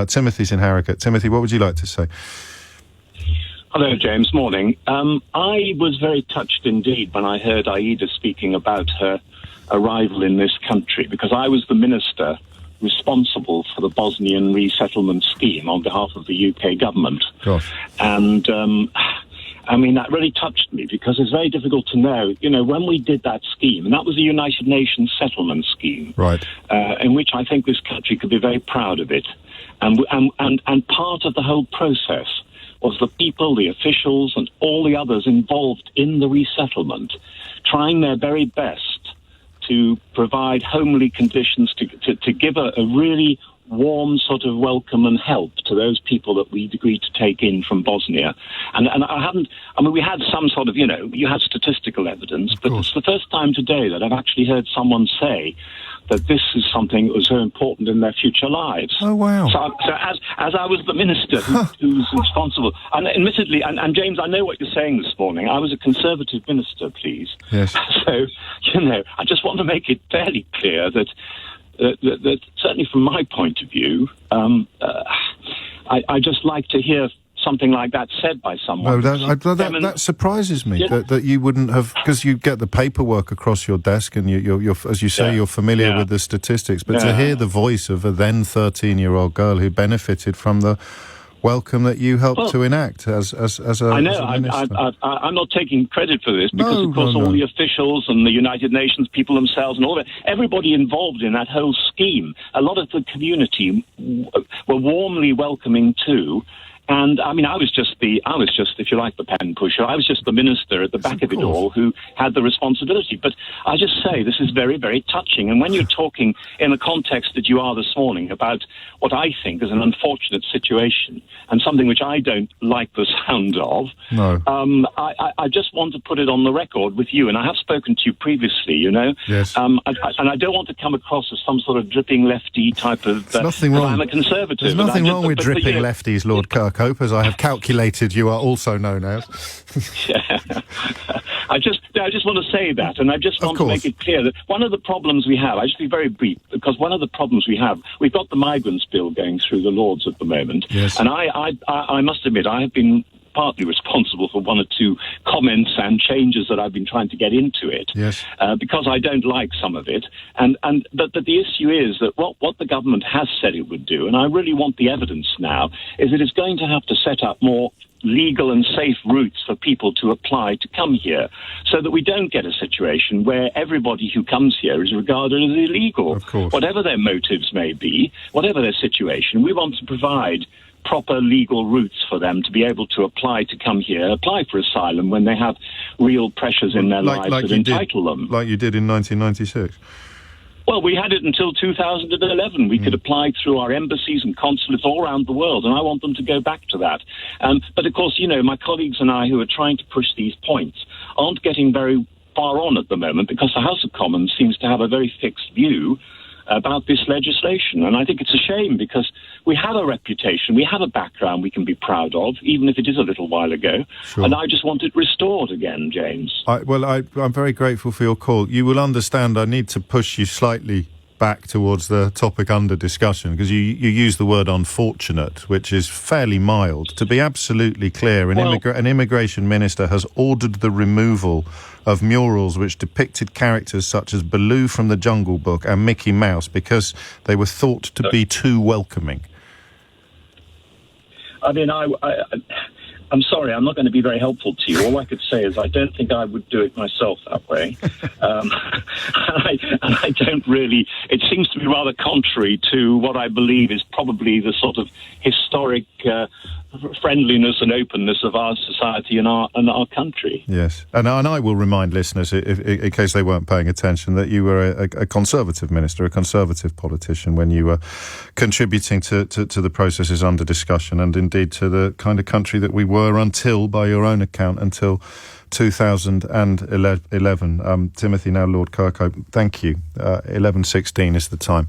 Timothy's in Harrogate. Timothy, what would you like to say? Hello, James. Morning. I was very touched indeed when I heard Aida speaking about her arrival in this country, because I was the minister responsible for the Bosnian resettlement scheme on behalf of the UK government. Gosh. And, I mean, that really touched me, because it's very difficult to know, when we did that scheme, and that was a United Nations settlement scheme, right, in which I think this country could be very proud of it. And part of the whole process was the people, the officials, and all the others involved in the resettlement trying their very best to provide homely conditions, to give a really warm sort of welcome and help to those people that we'd agreed to take in from Bosnia. And we had some sort of, you had statistical evidence, but it's the first time today that I've actually heard someone say that this is something that was so important in their future lives. Oh, wow. So as I was the minister who was responsible, and admittedly, and James, I know what you're saying this morning, I was a Conservative minister, please. Yes. So, I just want to make it fairly clear that certainly from my point of view, I just like to hear something like that said by someone. No, that surprises me, that you wouldn't have, because you get the paperwork across your desk and you're as you say, you're familiar with the statistics, but to hear the voice of a then 13-year-old girl who benefited from the welcome that you helped to enact as a I know, as a minister. I'm not taking credit for this, because of course all the officials and the United Nations people themselves and all that, everybody involved in that whole scheme, a lot of the community were warmly welcoming too. And I mean, I was just, if you like, the pen pusher. I was just the minister at the back of it all who had the responsibility. But I just say this is very, very touching. And when you're talking in the context that you are this morning about what I think is an unfortunate situation and something which I don't like the sound of, I just want to put it on the record with you. And I have spoken to you previously, Yes. And I don't want to come across as some sort of dripping lefty type of. There's nothing wrong. I'm a Conservative. There's nothing wrong with dripping lefties, Lord Kirkhope, as I have calculated you are also known as. Yeah. I just want to say that, and I just want to make it clear that one of the problems we have, I'll just be very brief, because one of the problems we have, we've got the migrants bill going through the Lords at the moment, and I must admit, I have been partly responsible for one or two comments and changes that I've been trying to get into it, because I don't like some of it. But the issue is that what the government has said it would do, and I really want the evidence now, is that it's going to have to set up more legal and safe routes for people to apply to come here, so that we don't get a situation where everybody who comes here is regarded as illegal. Of course. Whatever their motives may be, whatever their situation, we want to provide proper legal routes for them to be able to apply to come here, apply for asylum when they have real pressures in their lives that entitle them. Like you did in 1996. Well, we had it until 2011. We could apply through our embassies and consulates all around the world, and I want them to go back to that. But of course, my colleagues and I who are trying to push these points aren't getting very far on at the moment, because the House of Commons seems to have a very fixed view about this legislation. And I think it's a shame, because we have a reputation, we have a background we can be proud of, even if it is a little while ago. Sure. And I just want it restored again, James. I'm very grateful for your call. You will understand I need to push you slightly back towards the topic under discussion, because you use the word unfortunate, which is fairly mild. To be absolutely clear, an immigration minister has ordered the removal of murals which depicted characters such as Baloo from the Jungle Book and Mickey Mouse, because they were thought to be too welcoming. I mean, I'm sorry, I'm not going to be very helpful to you. All I could say is I don't think I would do it myself that way. And I don't really... It seems to be rather contrary to what I believe is probably the sort of historic friendliness and openness of our society and our country. Yes, and I will remind listeners, in case they weren't paying attention, that you were a Conservative minister, a Conservative politician, when you were contributing to the processes under discussion, and indeed to the kind of country that we were until, by your own account, until 2011. Timothy, now Lord Kirkhope, thank you. 11:16 is the time.